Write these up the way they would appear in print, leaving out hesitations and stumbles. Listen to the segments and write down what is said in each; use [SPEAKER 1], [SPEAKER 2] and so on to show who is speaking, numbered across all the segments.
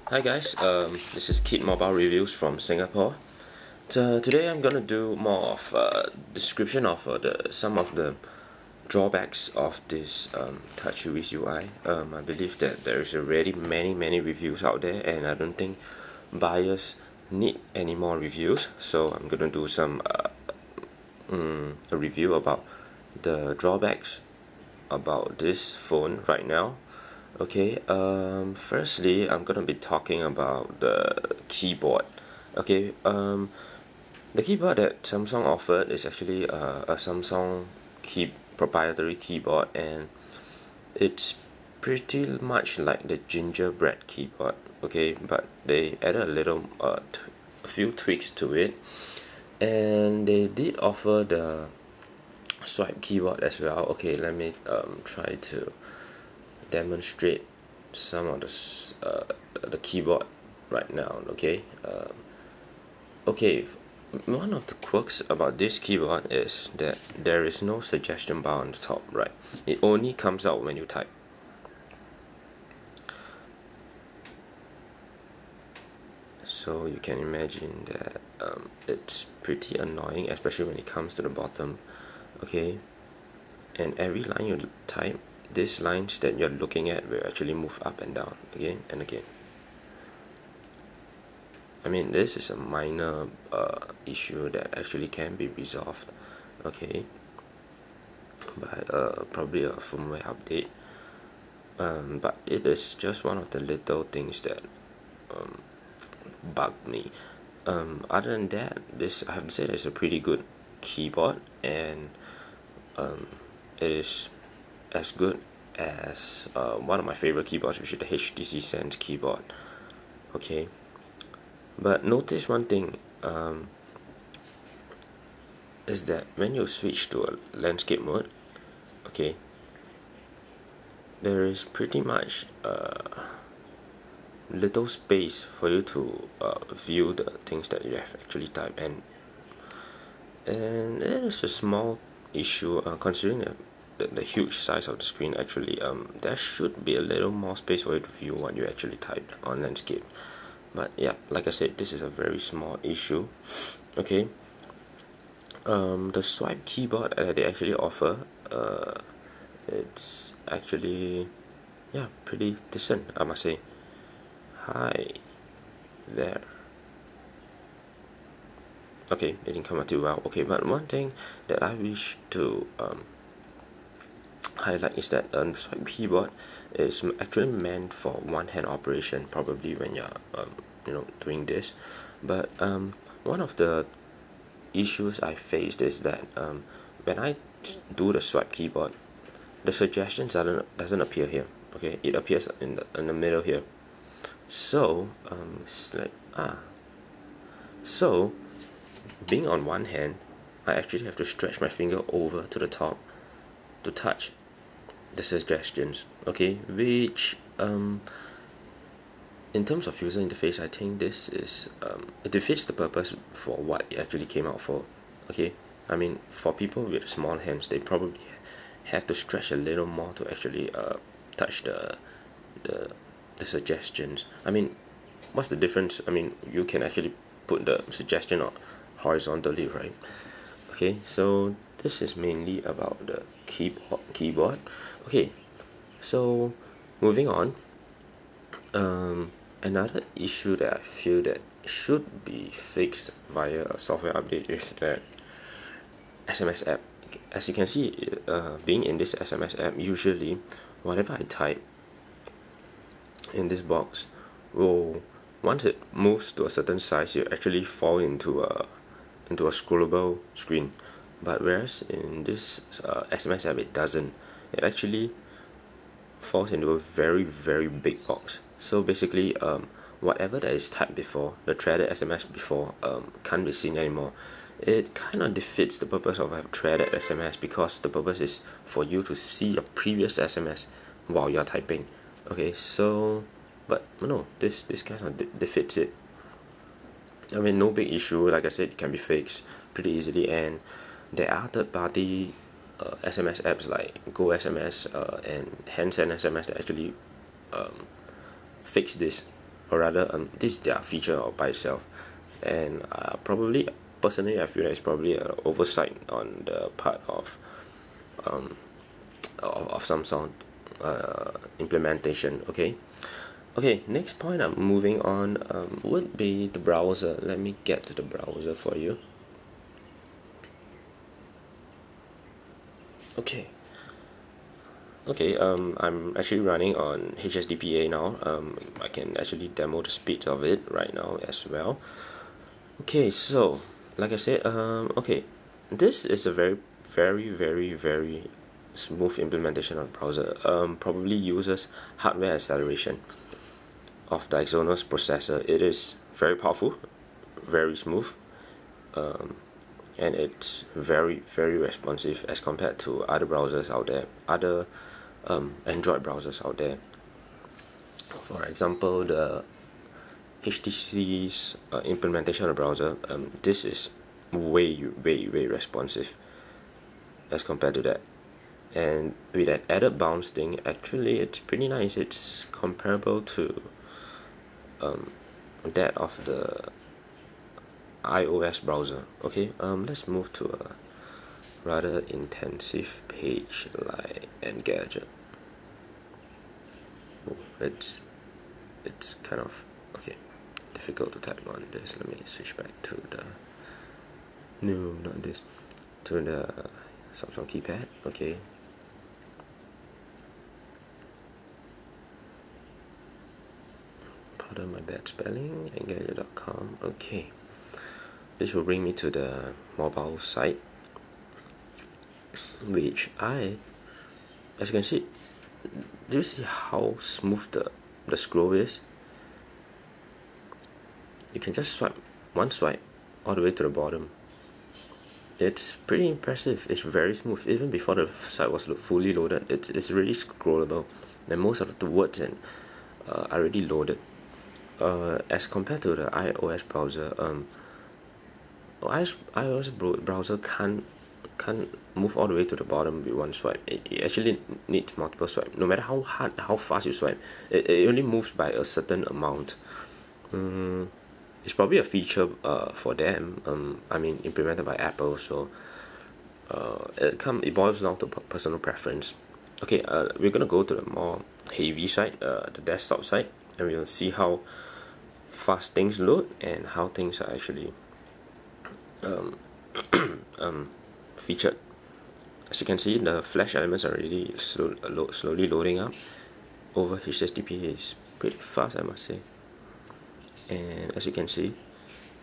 [SPEAKER 1] Hi guys, this is Kid Mobile Reviews from Singapore. Today I'm gonna do more of a description of some of the drawbacks of this Touch UV UI. I believe that there is already many reviews out there, and I don't think buyers need any more reviews. So I'm gonna do some a review about the drawbacks about this phone right now. Okay, firstly, I'm gonna be talking about the keyboard. Okay, the keyboard that Samsung offered is actually a Samsung proprietary keyboard, and it's pretty much like the gingerbread keyboard. Okay, but they added a few tweaks to it, and they did offer the swipe keyboard as well. Okay, let me try to demonstrate some of the keyboard right now. Okay, one of the quirks about this keyboard is that there is no suggestion bar on the top. Right, it only comes out when you type. So you can imagine that it's pretty annoying, especially when it comes to the bottom. Okay, and every line you type, these lines that you're looking at will actually move up and down again and again. I mean, this is a minor issue that actually can be resolved, okay, by probably a firmware update. But it is just one of the little things that bugged me. Other than that, I have to say, it's a pretty good keyboard, and it is as good as one of my favorite keyboards, which is the HTC Sense keyboard. Okay, but notice one thing, is that when you switch to a landscape mode, okay, there is pretty much little space for you to view the things that you have actually typed, and it is a small issue considering the huge size of the screen. Actually, there should be a little more space for you to view what you actually typed on landscape. But yeah, like I said, this is a very small issue. Okay, the swipe keyboard that they actually offer, it's actually, yeah, pretty decent, I must say. Hi there. Okay, it didn't come out too well. Okay, but one thing that I wish to highlight is that swipe keyboard is actually meant for one-hand operation, probably when you're doing this. But one of the issues I faced is that when I do the swipe keyboard, the suggestions doesn't appear here. Okay, it appears in the middle here. So it's like so being on one hand, I actually have to stretch my finger over to the top to touch the suggestions, okay, which in terms of user interface, I think this is it defeats the purpose for what it actually came out for. Okay, I mean, for people with small hands, they probably have to stretch a little more to actually touch the suggestions. I mean, what's the difference? I mean, you can actually put the suggestion on horizontally, right? Okay, so this is mainly about the keyboard. Okay, so moving on, another issue that I feel that should be fixed via a software update is that SMS app. As you can see, being in this SMS app, usually whatever I type in this box will, once it moves to a certain size, you actually fall into a scrollable screen. But whereas in this SMS app, it doesn't. It actually falls into a very big box. So basically, whatever that is typed before, the threaded SMS before, can't be seen anymore. It kind of defeats the purpose of a threaded SMS, because the purpose is for you to see your previous SMS while you're typing. Okay, so, but no, this kind of defeats it. I mean, no big issue. Like I said, it can be fixed pretty easily, and there are third-party SMS apps like Go SMS and Handsend SMS that actually fix this. or rather this is their feature all by itself, and probably personally I feel that it's probably an oversight on the part of Samsung implementation. Okay, next point I'm moving on would be the browser. Let me get to the browser for you. Okay, I'm actually running on HSDPA now. I can actually demo the speed of it right now as well. Okay, so like I said, okay, this is a very smooth implementation of the browser. Probably uses hardware acceleration of the Exynos processor. It is very powerful, very smooth, and it's very responsive as compared to other browsers out there, other Android browsers out there. For example, the HTC's implementation of the browser, this is way responsive as compared to that. And with that added bounce thing, actually it's pretty nice. It's comparable to that of the iOS browser. Okay, let's move to a rather intensive page like Engadget. It's kind of okay, difficult to type on this. Let me switch back to the to the Samsung keypad. Okay, pardon my bad spelling. Engadget.com. Okay, this will bring me to the mobile site, which as you can see, do you see how smooth the scroll is? You can just swipe one swipe all the way to the bottom. It's pretty impressive. It's very smooth. Even before the site was fully loaded, it's really scrollable, and most of the words are already loaded. As compared to the iOS browser, iOS browser can't move all the way to the bottom with one swipe. It actually needs multiple swipes. No matter how fast you swipe, it only moves by a certain amount. It's probably a feature for them. I mean, implemented by Apple, so it boils down to personal preference. Okay, we're gonna go to the more heavy side, the desktop side, and we'll see how fast things load and how things are actually featured. As you can see, the flash elements are really slowly loading up over HSDPA. Is pretty fast, I must say. And as you can see,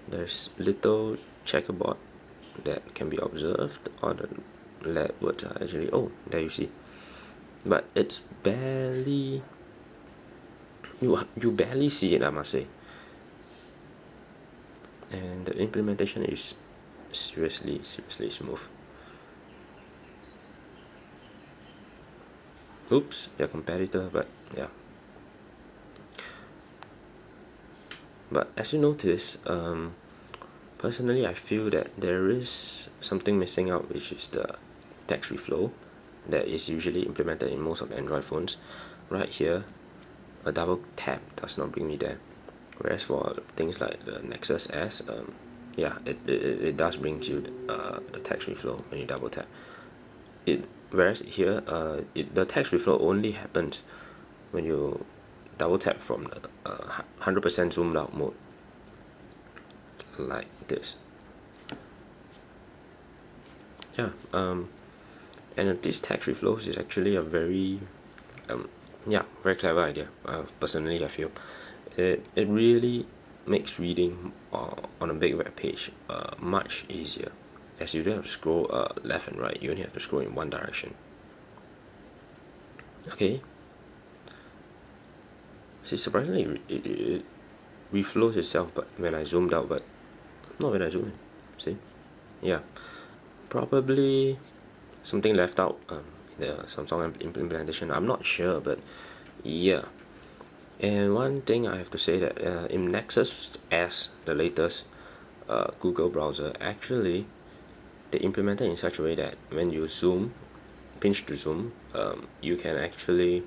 [SPEAKER 1] there's little checkerboard that can be observed. All the LED words are actually, oh, there you see. But it's barely, you barely see it, I must say. And the implementation is seriously smooth. Oops, their competitor, but yeah. But as you notice, personally I feel that there is something missing out, which is the text reflow that is usually implemented in most of the Android phones. Right here, a double tap does not bring me there, whereas for things like the Nexus S, yeah, it does bring you the text reflow when you double tap. Whereas here, the text reflow only happens when you double tap from the 100% zoomed out mode, like this. Yeah, and this text reflows is actually a very very clever idea. Personally, I feel it really makes reading on a big web page much easier, as you don't have to scroll left and right. You only have to scroll in one direction. Okay. See, surprisingly, it reflows itself, but when I zoomed out, but not when I zoom in. See, yeah, probably something left out in the Samsung implementation. I'm not sure, but yeah. And one thing I have to say that in Nexus S, the latest Google browser, actually they implemented in such a way that when you zoom, pinch to zoom, you can actually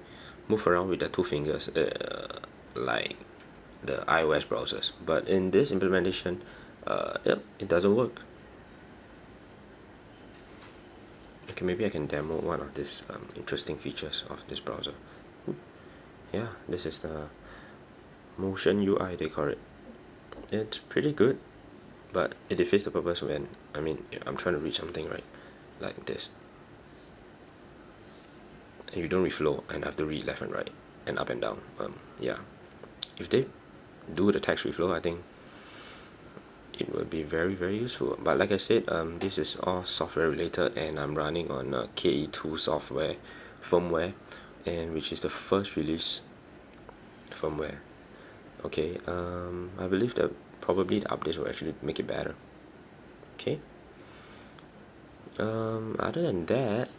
[SPEAKER 1] move around with the two fingers, like the iOS browsers. But in this implementation, yep, it doesn't work. Okay, maybe I can demo one of these interesting features of this browser. Yeah, this is the motion UI, they call it. It's pretty good, but it defeats the purpose when I'm trying to read something, right, like this, and you don't reflow and have to read left and right and up and down. Yeah, if they do the text reflow, I think it would be very, very useful. But like I said, this is all software related, and I'm running on KE2 software firmware, and which is the first release firmware. Okay, I believe that probably the updates will actually make it better. Okay, other than that,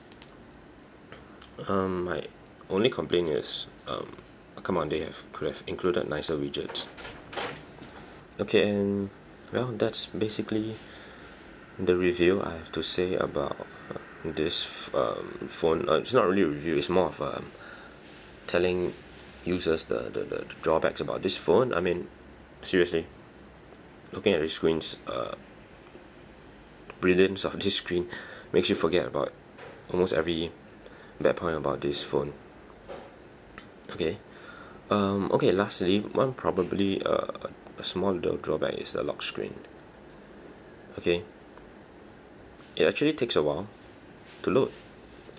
[SPEAKER 1] my only complaint is, come on, they could have included nicer widgets. Okay, and well, that's basically the review I have to say about this phone. It's not really a review, it's more of telling users the drawbacks about this phone. I mean, seriously, looking at the screens, brilliance of this screen makes you forget about almost every bad point about this phone. Okay, okay, lastly, one probably a small little drawback is the lock screen. Okay, it actually takes a while to load.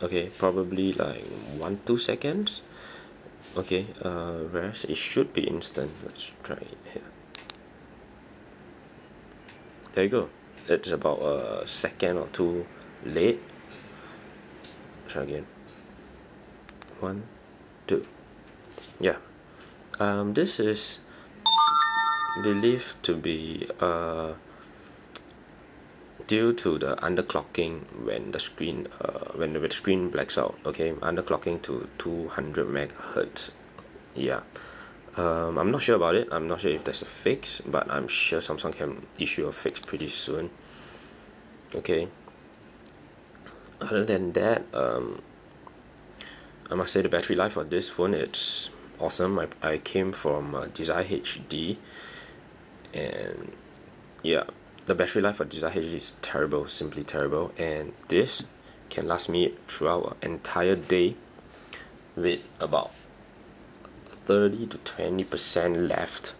[SPEAKER 1] Okay, probably like 1-2 seconds. Okay, whereas it should be instant. Let's try it here. There you go. It's about a second or two late. Try again. 1, 2. Yeah. This is believed to be due to the underclocking when the screen when the screen blacks out. Okay, underclocking to 200 megahertz. Yeah, I'm not sure about it. I'm not sure if there's a fix, but I'm sure Samsung can issue a fix pretty soon. Okay, other than that, I must say the battery life of this phone, it's awesome. I came from Desire HD, and yeah, the battery life of Desire HD is terrible, simply terrible, and this can last me throughout an entire day with about 30 to 20% left,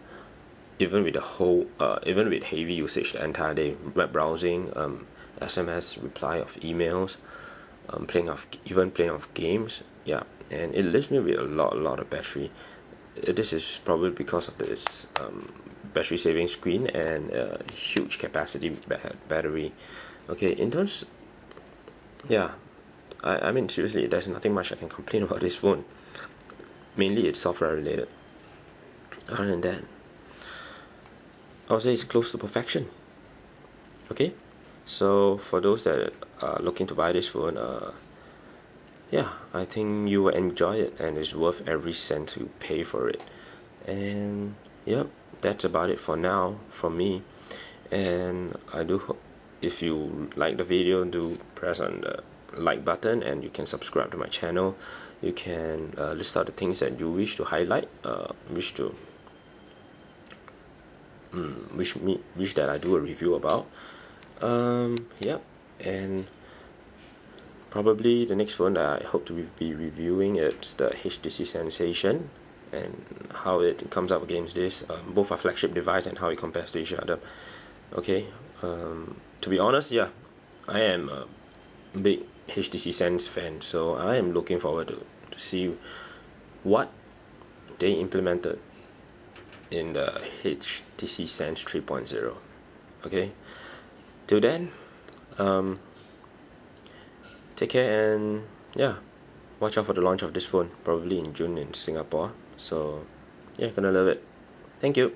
[SPEAKER 1] even with the whole even with heavy usage the entire day, web browsing, SMS, reply of emails, playing of games. Yeah, and it leaves me with a lot of battery. This is probably because of this battery saving screen and huge capacity battery. Okay, in terms, yeah, I mean, seriously, there's nothing much I can complain about this phone. Mainly it's software related. Other than that, I would say it's close to perfection. Okay, so for those that are looking to buy this phone, yeah, I think you will enjoy it, and it's worth every cent you pay for it. And yep, that's about it for now from me. And I do hope if you like the video, do press on the like button, and you can subscribe to my channel. You can list out the things that you wish to highlight, wish that I do a review about. Yep, and probably the next phone that I hope to be reviewing, it's the HTC Sensation, and how it comes up against this. Both are flagship device and how it compares to each other. Okay, to be honest, yeah, I am a big HTC Sense fan, so I am looking forward to see what they implemented in the HTC Sense 3.0. Okay, till then, take care, and yeah, watch out for the launch of this phone, probably in June in Singapore. So yeah, gonna love it. Thank you.